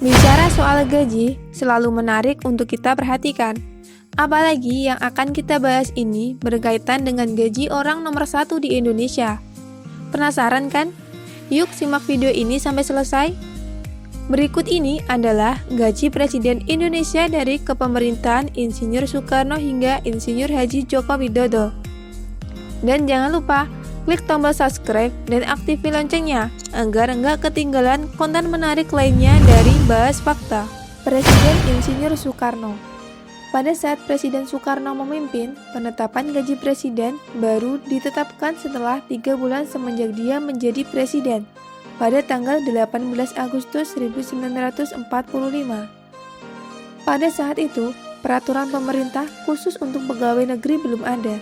Bicara soal gaji selalu menarik untuk kita perhatikan. Apalagi yang akan kita bahas ini berkaitan dengan gaji orang nomor 1 di Indonesia. Penasaran kan? Yuk simak video ini sampai selesai. Berikut ini adalah gaji Presiden Indonesia dari kepemerintahan Insinyur Soekarno hingga Insinyur Haji Joko Widodo. Dan jangan lupa klik tombol subscribe dan aktifkan loncengnya agar nggak ketinggalan konten menarik lainnya dari Bahas Fakta. Presiden Insinyur Soekarno. Pada saat Presiden Soekarno memimpin, penetapan gaji presiden baru ditetapkan setelah 3 bulan semenjak dia menjadi presiden pada tanggal 18 Agustus 1945. Pada saat itu, peraturan pemerintah khusus untuk pegawai negeri belum ada.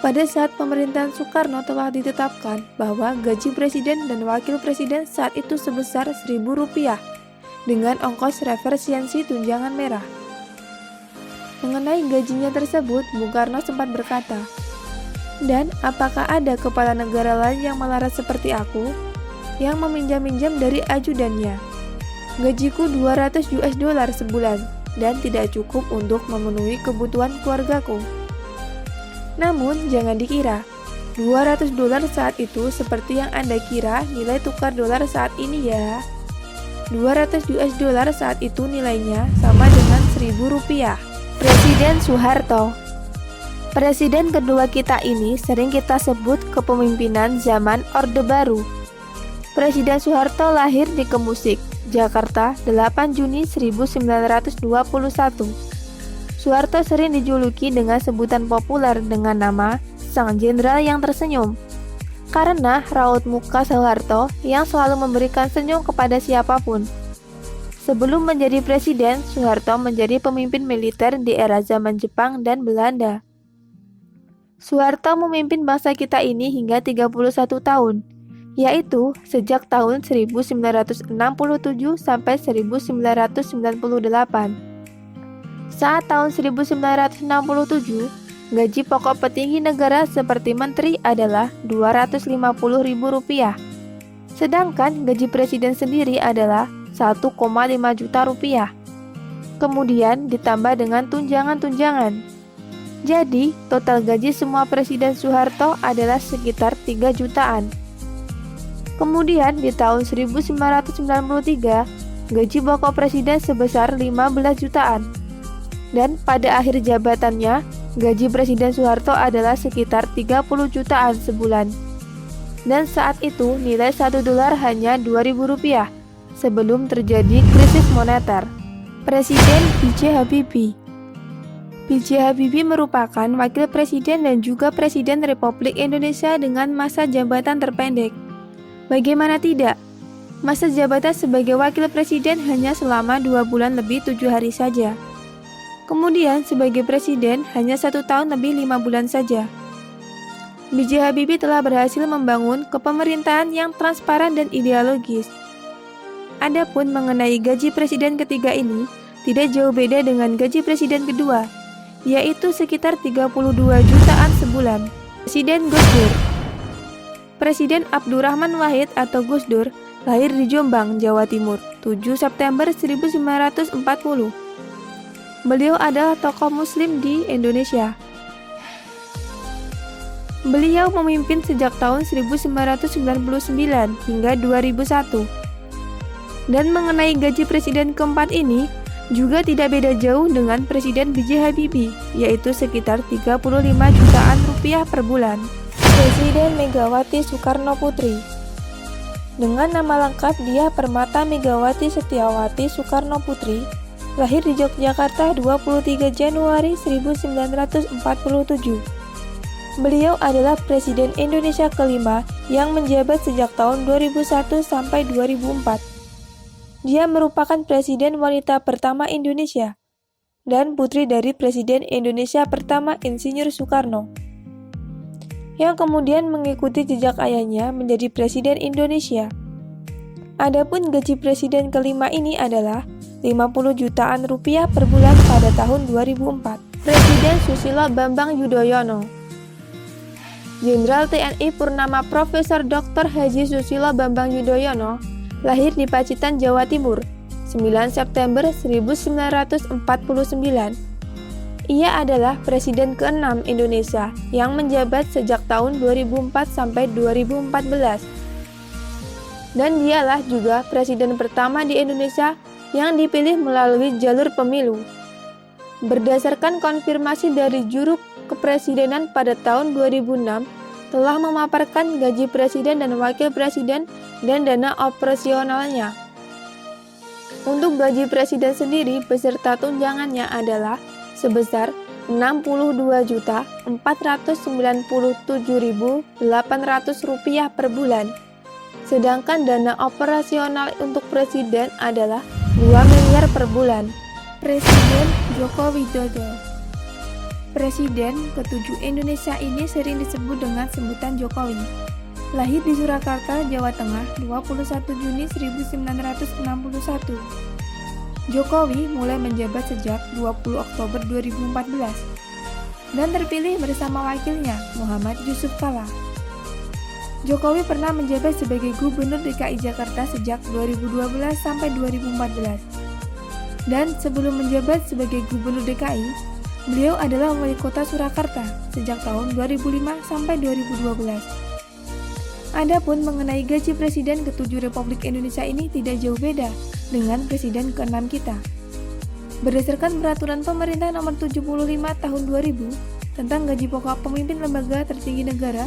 Pada saat pemerintahan Soekarno telah ditetapkan bahwa gaji presiden dan wakil presiden saat itu sebesar Rp1.000 dengan ongkos referensi tunjangan merah. Mengenai gajinya tersebut, Bung Karno sempat berkata, "Dan apakah ada kepala negara lain yang melarat seperti aku, yang meminjam-minjam dari ajudannya? Gajiku $200 sebulan dan tidak cukup untuk memenuhi kebutuhan keluargaku." Namun, jangan dikira, $200 saat itu seperti yang Anda kira nilai tukar dolar saat ini ya. $200 saat itu nilainya sama dengan Rp1.000. Presiden Soeharto. Presiden kedua kita ini sering kita sebut kepemimpinan zaman Orde Baru. Presiden Soeharto lahir di Kemusik, Jakarta, 8 Juni 1921. Soeharto sering dijuluki dengan sebutan populer dengan nama Sang Jenderal yang Tersenyum, karena raut muka Soeharto yang selalu memberikan senyum kepada siapapun. Sebelum menjadi presiden, Soeharto menjadi pemimpin militer di era zaman Jepang dan Belanda. Soeharto memimpin bangsa kita ini hingga 31 tahun, yaitu sejak tahun 1967 sampai 1998. Saat tahun 1967, gaji pokok petinggi negara seperti menteri adalah Rp250.000. Sedangkan gaji presiden sendiri adalah Rp1,5 juta. Kemudian ditambah dengan tunjangan-tunjangan. Jadi, total gaji semua Presiden Soeharto adalah sekitar 3 jutaan. Kemudian di tahun 1993, gaji pokok presiden sebesar 15 jutaan. Dan pada akhir jabatannya, gaji Presiden Soeharto adalah sekitar 30 jutaan sebulan. Dan saat itu nilai $1 hanya Rp2.000 sebelum terjadi krisis moneter. Presiden B.J. Habibie. B.J. Habibie merupakan wakil presiden dan juga presiden Republik Indonesia dengan masa jabatan terpendek. Bagaimana tidak? Masa jabatan sebagai wakil presiden hanya selama 2 bulan lebih 7 hari saja. Kemudian sebagai presiden hanya 1 tahun lebih 5 bulan saja. B.J. Habibie telah berhasil membangun kepemerintahan yang transparan dan ideologis. Adapun mengenai gaji presiden ketiga ini, tidak jauh beda dengan gaji presiden kedua, yaitu sekitar 32 jutaan sebulan. Presiden Gus Dur. Presiden Abdurrahman Wahid atau Gus Dur lahir di Jombang, Jawa Timur, 7 September 1940. Beliau adalah tokoh muslim di Indonesia. Beliau memimpin sejak tahun 1999 hingga 2001. Dan mengenai gaji presiden keempat ini, juga tidak beda jauh dengan Presiden B.J. Habibie, yaitu sekitar 35 jutaan rupiah per bulan. Presiden Megawati Soekarno Putri. Dengan nama lengkap dia Permata Megawati Setiawati Soekarno Putri, lahir di Yogyakarta 23 Januari 1947. Beliau adalah Presiden Indonesia kelima yang menjabat sejak tahun 2001 sampai 2004. Dia merupakan presiden wanita pertama Indonesia dan putri dari Presiden Indonesia pertama Insinyur Soekarno, yang kemudian mengikuti jejak ayahnya menjadi Presiden Indonesia. Adapun gaji presiden kelima ini adalah 50 jutaan rupiah per bulan pada tahun 2004. Presiden Susilo Bambang Yudhoyono. Jenderal TNI Purnama Profesor Dr. Haji Susilo Bambang Yudhoyono lahir di Pacitan, Jawa Timur, 9 September 1949. Ia adalah Presiden ke-6 Indonesia yang menjabat sejak tahun 2004 sampai 2014. Dan dialah juga Presiden pertama di Indonesia yang dipilih melalui jalur pemilu. Berdasarkan konfirmasi dari Juru Kepresidenan pada tahun 2006, telah memaparkan gaji Presiden dan Wakil Presiden dan dana operasionalnya. Untuk gaji Presiden sendiri beserta tunjangannya adalah sebesar Rp62.497.800 per bulan. Sedangkan dana operasional untuk Presiden adalah 2 miliar per bulan. Presiden Joko Widodo. Presiden ke-7 Indonesia ini sering disebut dengan sebutan Jokowi. Lahir di Surakarta, Jawa Tengah, 21 Juni 1961. Jokowi mulai menjabat sejak 20 Oktober 2014 dan terpilih bersama wakilnya, Muhammad Yusuf Kalla. Jokowi pernah menjabat sebagai Gubernur DKI Jakarta sejak 2012 sampai 2014. Dan sebelum menjabat sebagai Gubernur DKI, beliau adalah Wali Kota Surakarta sejak tahun 2005 sampai 2012. Adapun mengenai gaji Presiden ke-7 Republik Indonesia ini tidak jauh beda dengan Presiden ke-6 kita. Berdasarkan Peraturan Pemerintah Nomor 75 Tahun 2000 tentang gaji pokok pemimpin lembaga tertinggi negara,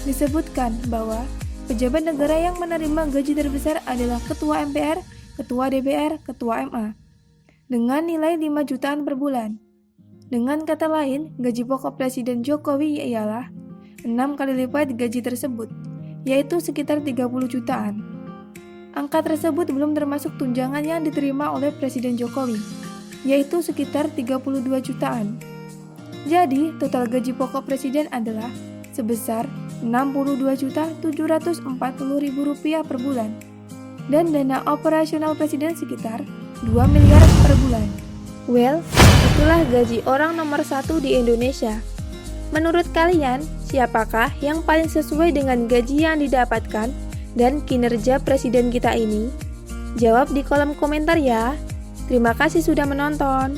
disebutkan bahwa pejabat negara yang menerima gaji terbesar adalah Ketua MPR, Ketua DPR, Ketua MA, dengan nilai 5 jutaan per bulan. Dengan kata lain, gaji pokok Presiden Jokowi ialah 6 kali lipat gaji tersebut, yaitu sekitar 30 jutaan. Angka tersebut belum termasuk tunjangan yang diterima oleh Presiden Jokowi, yaitu sekitar 32 jutaan. Jadi, total gaji pokok Presiden adalah sebesar Rp62.740.000 per bulan, dan dana operasional Presiden sekitar 2 miliar per bulan. Well, itulah gaji orang nomor 1 di Indonesia. Menurut kalian, siapakah yang paling sesuai dengan gaji yang didapatkan dan kinerja Presiden kita ini? Jawab di kolom komentar ya. Terima kasih sudah menonton.